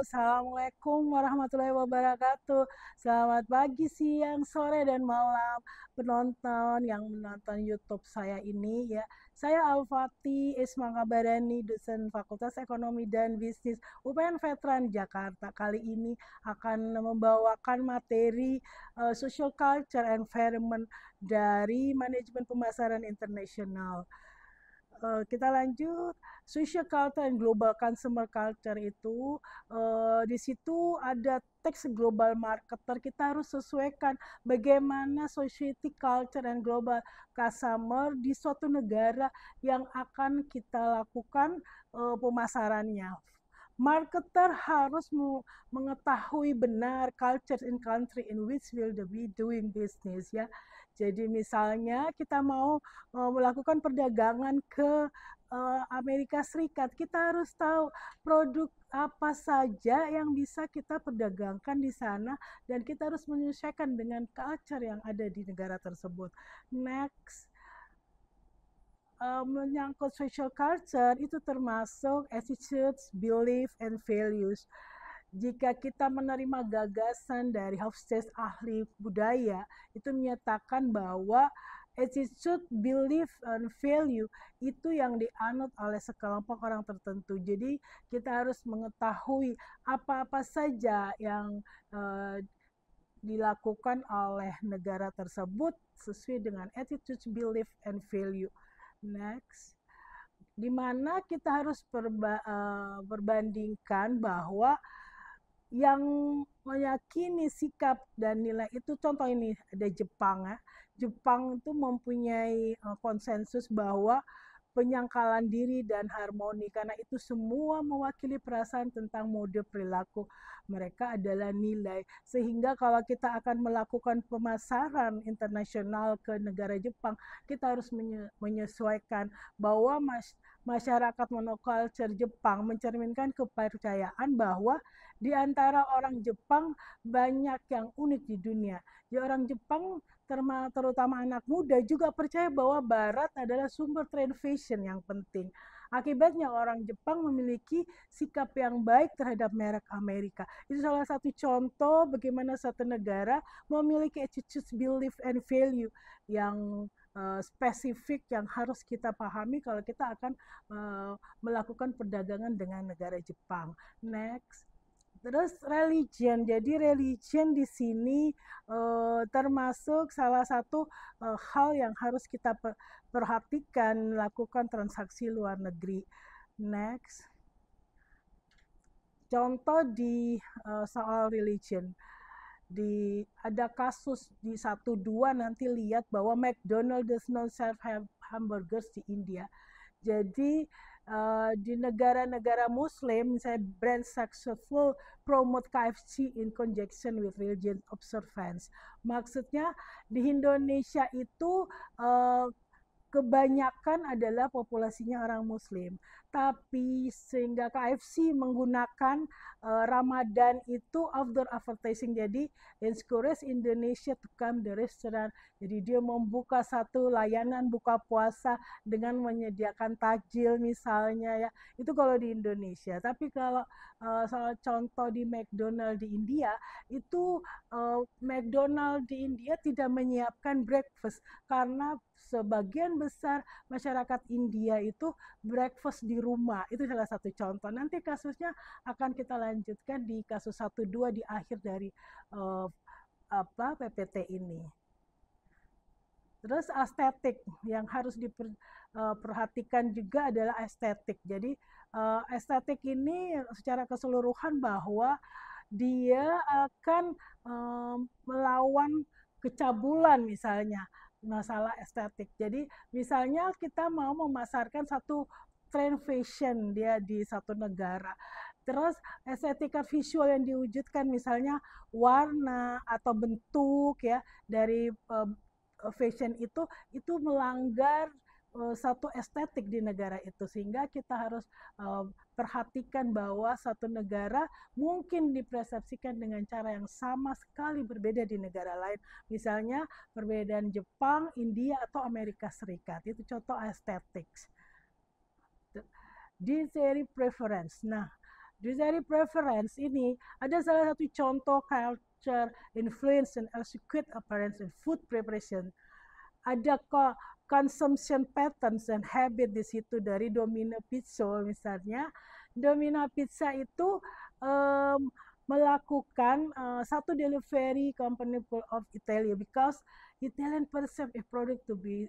Assalamualaikum warahmatullahi wabarakatuh. Selamat pagi, siang, sore, dan malam penonton yang menonton YouTube saya ini ya. Saya Alfati Isma Kabarani, dosen Fakultas Ekonomi dan Bisnis UPN Veteran Jakarta. Kali ini akan membawakan materi Social Culture Environment dari Manajemen Pemasaran Internasional. Kita lanjut, social culture and global consumer culture itu di situ ada teks global marketer. Kita harus sesuaikan bagaimana society culture and global customer di suatu negara yang akan kita lakukan pemasarannya. Marketer harus mengetahui benar culture in country in which will be doing business ya. Jadi misalnya kita mau melakukan perdagangan ke Amerika Serikat, kita harus tahu produk apa saja yang bisa kita perdagangkan di sana dan kita harus menyesuaikan dengan culture yang ada di negara tersebut. Next, menyangkut social culture itu termasuk attitudes, belief, and values. Jika kita menerima gagasan dari Hofstede ahli budaya, itu menyatakan bahwa attitude, belief, and value itu yang dianut oleh sekelompok orang tertentu. Jadi kita harus mengetahui apa-apa saja yang dilakukan oleh negara tersebut sesuai dengan attitude, belief, and value. Next, di mana kita harus berbandingkan bahwa yang meyakini sikap dan nilai itu, contoh ini ada Jepang ya. Jepang itu mempunyai konsensus bahwa penyangkalan diri dan harmoni, karena itu semua mewakili perasaan tentang mode perilaku mereka adalah nilai, sehingga kalau kita akan melakukan pemasaran internasional ke negara Jepang, kita harus menyesuaikan bahwa masyarakat monoculture Jepang mencerminkan kepercayaan bahwa di antara orang Jepang banyak yang unik di dunia. Di orang Jepang, terutama anak muda, juga percaya bahwa Barat adalah sumber tren fashion yang penting. Akibatnya orang Jepang memiliki sikap yang baik terhadap merek Amerika. Itu salah satu contoh bagaimana satu negara memiliki attitude, belief, and value yang spesifik yang harus kita pahami kalau kita akan melakukan perdagangan dengan negara Jepang. Next. Terus religion. Jadi religion di sini termasuk salah satu hal yang harus kita perhatikan melakukan transaksi luar negeri. Next. Contoh di soal religion. Ada kasus di 1-2 nanti lihat bahwa McDonald does not serve hamburgers di India. Jadi di negara-negara Muslim, misalnya brand successful promote KFC in conjunction with religion observance. Maksudnya di Indonesia itu kebanyakan adalah populasinya orang Muslim. Tapi sehingga KFC menggunakan Ramadan itu outdoor advertising, jadi encourage Indonesia to come the restaurant. Jadi dia membuka satu layanan buka puasa dengan menyediakan takjil misalnya ya. Itu kalau di Indonesia. Tapi kalau salah contoh di McDonald di India, itu McDonald di India tidak menyiapkan breakfast karena sebagian besar masyarakat India itu breakfast di rumah. Itu salah satu contoh. Nanti kasusnya akan kita lanjutkan di kasus 1-2 di akhir dari PPT ini. Terus estetik yang harus diperhatikan juga adalah estetik. Jadi estetik ini secara keseluruhan bahwa dia akan melawan kecabulan misalnya masalah estetik. Jadi misalnya kita mau memasarkan satu tren fashion dia di satu negara. Terus estetika visual yang diwujudkan misalnya warna atau bentuk ya dari fashion itu melanggar satu estetik di negara itu, sehingga kita harus perhatikan bahwa satu negara mungkin dipersepsikan dengan cara yang sama sekali berbeda di negara lain. Misalnya perbedaan Jepang, India, atau Amerika Serikat. Itu contoh estetik. Dietary preference. Nah, Dari preference ini ada salah satu contoh culture influence and execute appearance in food preparation. Ada kok consumption patterns and habit di situ dari Domino Pizza misalnya. Domino Pizza itu um, melakukan satu delivery company of Italy because Italian perceive a product to be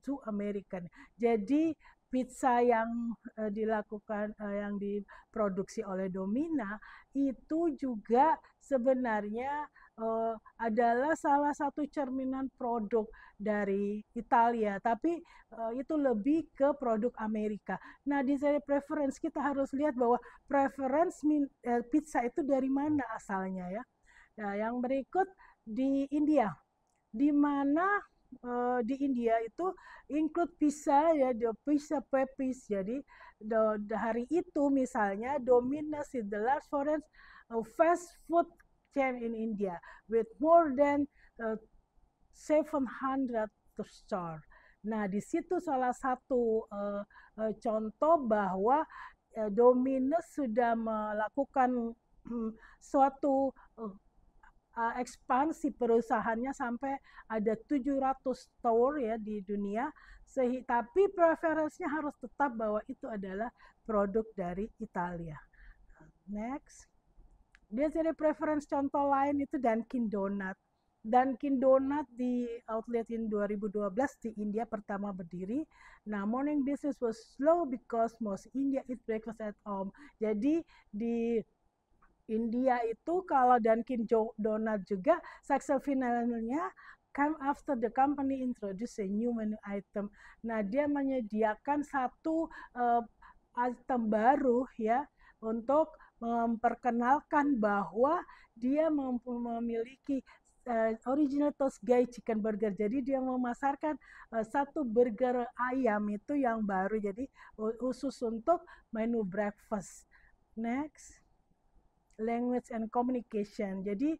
too American. Jadi pizza yang dilakukan yang diproduksi oleh Domina itu juga sebenarnya adalah salah satu cerminan produk dari Italia, tapi itu lebih ke produk Amerika. Nah, di sini preference kita harus lihat bahwa preference pizza itu dari mana asalnya ya. Nah, yang berikut di India, di mana di India itu include pizza ya, the pizza pepis. Jadi hari itu misalnya Domino's is the last foreign fast food chain in India with more than 700 store. Nah, di situ salah satu contoh bahwa Domino's sudah melakukan suatu ekspansi perusahaannya sampai ada 700 store ya di dunia. Tapi preferensinya harus tetap bahwa itu adalah produk dari Italia. Next. Dia jadi preference contoh lain itu Dunkin Donut. Dunkin Donut di outlet in 2012 di India pertama berdiri. Nah, morning business was slow because most India eat breakfast at home. Jadi di India itu kalau Dunkin Donut juga success finalnya come after the company introduce a new menu item. Nah, dia menyediakan satu item baru ya untuk memperkenalkan bahwa dia memiliki original toast gai chicken burger. Jadi dia memasarkan satu burger ayam itu yang baru. Jadi khusus untuk menu breakfast. Next. Language and communication. Jadi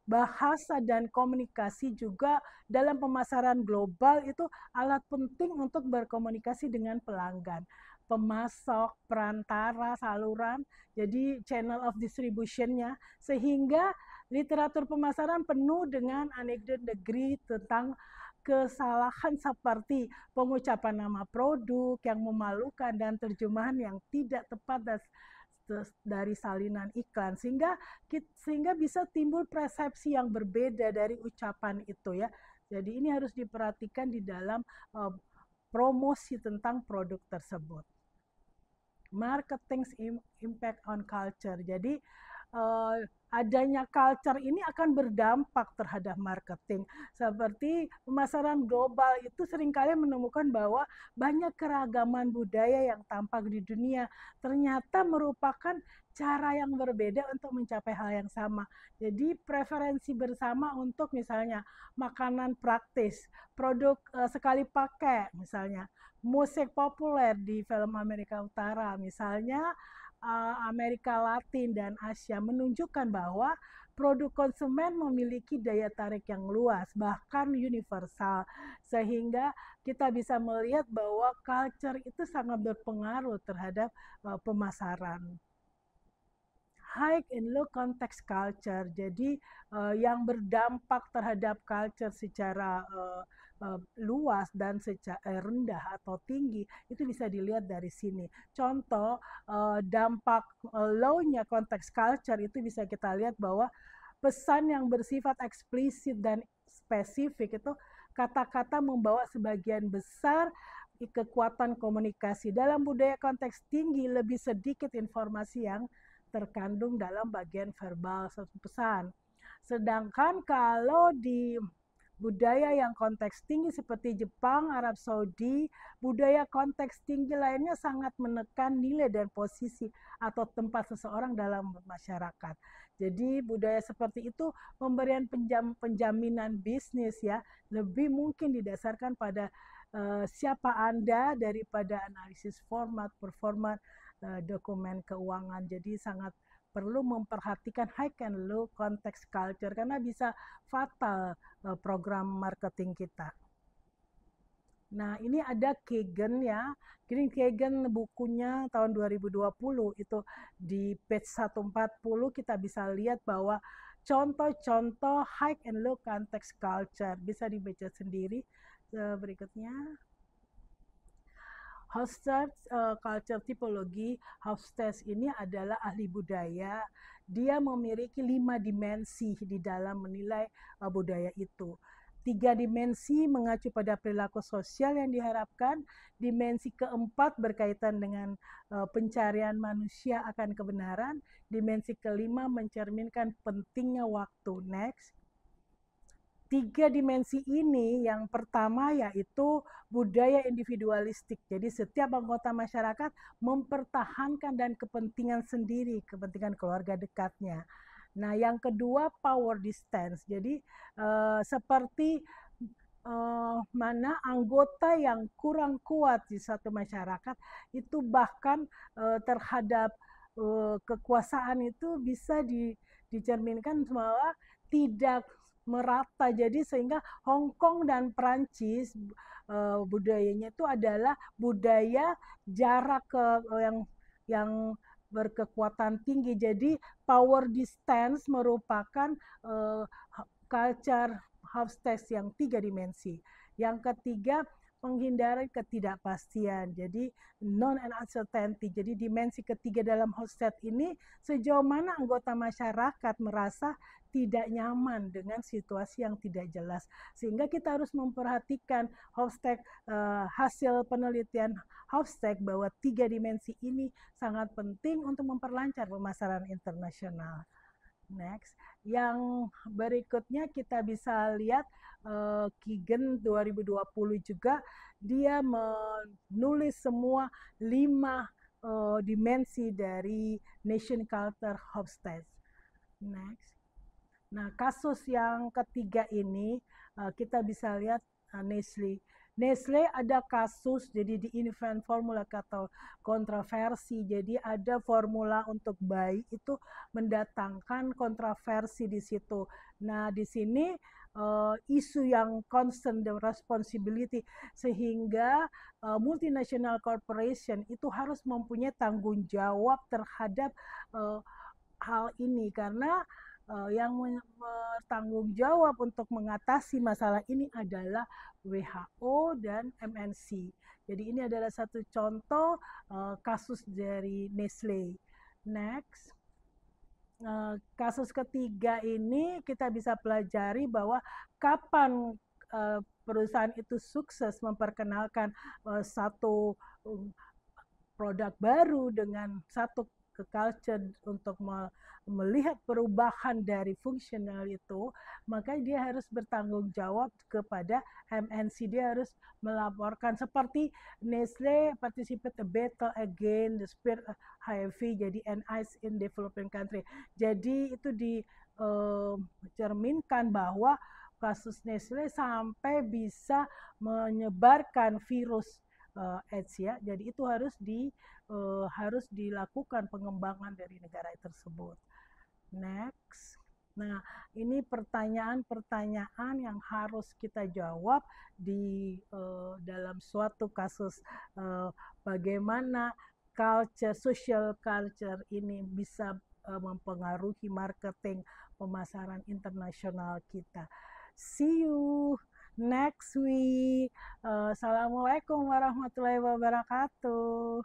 bahasa dan komunikasi juga dalam pemasaran global itu alat penting untuk berkomunikasi dengan pelanggan, pemasok, perantara, saluran, jadi channel of distribution-nya, sehingga literatur pemasaran penuh dengan anekdot negeri tentang kesalahan seperti pengucapan nama produk yang memalukan dan terjemahan yang tidak tepat dari salinan iklan sehingga bisa timbul persepsi yang berbeda dari ucapan itu ya. Jadi ini harus diperhatikan di dalam promosi tentang produk tersebut. Marketing impact on culture. Jadi adanya culture ini akan berdampak terhadap marketing. Seperti pemasaran global itu seringkali menemukan bahwa banyak keragaman budaya yang tampak di dunia ternyata merupakan cara yang berbeda untuk mencapai hal yang sama. Jadi preferensi bersama untuk misalnya makanan praktis, produk sekali pakai misalnya, musik populer di film Amerika Utara misalnya Amerika Latin dan Asia menunjukkan bahwa produk konsumen memiliki daya tarik yang luas, bahkan universal, sehingga kita bisa melihat bahwa culture itu sangat berpengaruh terhadap pemasaran. High and low context culture, jadi yang berdampak terhadap culture secara luas dan secara rendah atau tinggi itu bisa dilihat dari sini. Contoh dampak low-nya konteks culture itu bisa kita lihat bahwa pesan yang bersifat eksplisit dan spesifik itu kata-kata membawa sebagian besar kekuatan komunikasi. Dalam budaya konteks tinggi lebih sedikit informasi yang terkandung dalam bagian verbal satu pesan. Sedangkan kalau di budaya yang konteks tinggi seperti Jepang, Arab Saudi, budaya konteks tinggi lainnya sangat menekan nilai dan posisi atau tempat seseorang dalam masyarakat. Jadi budaya seperti itu pemberian penjaminan bisnis ya lebih mungkin didasarkan pada siapa Anda daripada analisis format, performa dokumen keuangan. Jadi sangat perlu memperhatikan high and low context culture karena bisa fatal program marketing kita. Nah, ini ada Kagan ya. Green Kagan bukunya tahun 2020 itu di page 140 kita bisa lihat bahwa contoh-contoh high and low context culture bisa dibaca sendiri. Berikutnya Hofstede culture typology. Hofstede ini adalah ahli budaya. Dia memiliki 5 dimensi di dalam menilai budaya itu. 3 dimensi mengacu pada perilaku sosial yang diharapkan. Dimensi keempat berkaitan dengan pencarian manusia akan kebenaran. Dimensi kelima mencerminkan pentingnya waktu. Next. 3 dimensi ini yang pertama yaitu budaya individualistik. Jadi setiap anggota masyarakat mempertahankan dan kepentingan sendiri, kepentingan keluarga dekatnya. Nah, yang kedua power distance. Jadi seperti mana anggota yang kurang kuat di satu masyarakat itu bahkan terhadap kekuasaan itu bisa dicerminkan bahwa tidak merata. Jadi sehingga Hong Kong dan Prancis budayanya itu adalah budaya jarak yang berkekuatan tinggi. Jadi power distance merupakan culture Hofstede yang 3 dimensi. Yang ketiga menghindari ketidakpastian. Jadi non and uncertainty. Jadi dimensi ketiga dalam Hofstede ini sejauh mana anggota masyarakat merasa tidak nyaman dengan situasi yang tidak jelas. Sehingga kita harus memperhatikan Hofstede, hasil penelitian Hofstede bahwa 3 dimensi ini sangat penting untuk memperlancar pemasaran internasional. Next, yang berikutnya kita bisa lihat Kagan 2020 juga dia menulis semua 5 dimensi dari nation culture Hofstede. Next. Nah, kasus yang ketiga ini kita bisa lihat Nestle. Nestle ada kasus jadi di infant formula atau kontroversi. Jadi ada formula untuk bayi itu mendatangkan kontroversi di situ. Nah, di sini isu yang constant the responsibility sehingga multinational corporation itu harus mempunyai tanggung jawab terhadap hal ini karena yang bertanggung jawab untuk mengatasi masalah ini adalah WHO dan MNC. Jadi ini adalah satu contoh kasus dari Nestle. Next. Kasus ketiga ini kita bisa pelajari bahwa kapan perusahaan itu sukses memperkenalkan satu produk baru dengan satu culture untuk melihat perubahan dari fungsional itu, maka dia harus bertanggung jawab kepada MNC. Dia harus melaporkan seperti Nestle participate a battle against the spirit HIV, jadi NICE in developing country. Jadi itu dicerminkan bahwa kasus Nestle sampai bisa menyebarkan virus AIDS ya. Jadi itu harus dilakukan pengembangan dari negara tersebut. Next. Nah, ini pertanyaan-pertanyaan yang harus kita jawab di dalam suatu kasus bagaimana social culture ini bisa mempengaruhi marketing pemasaran internasional kita. See you next week. Assalamualaikum warahmatullahi wabarakatuh.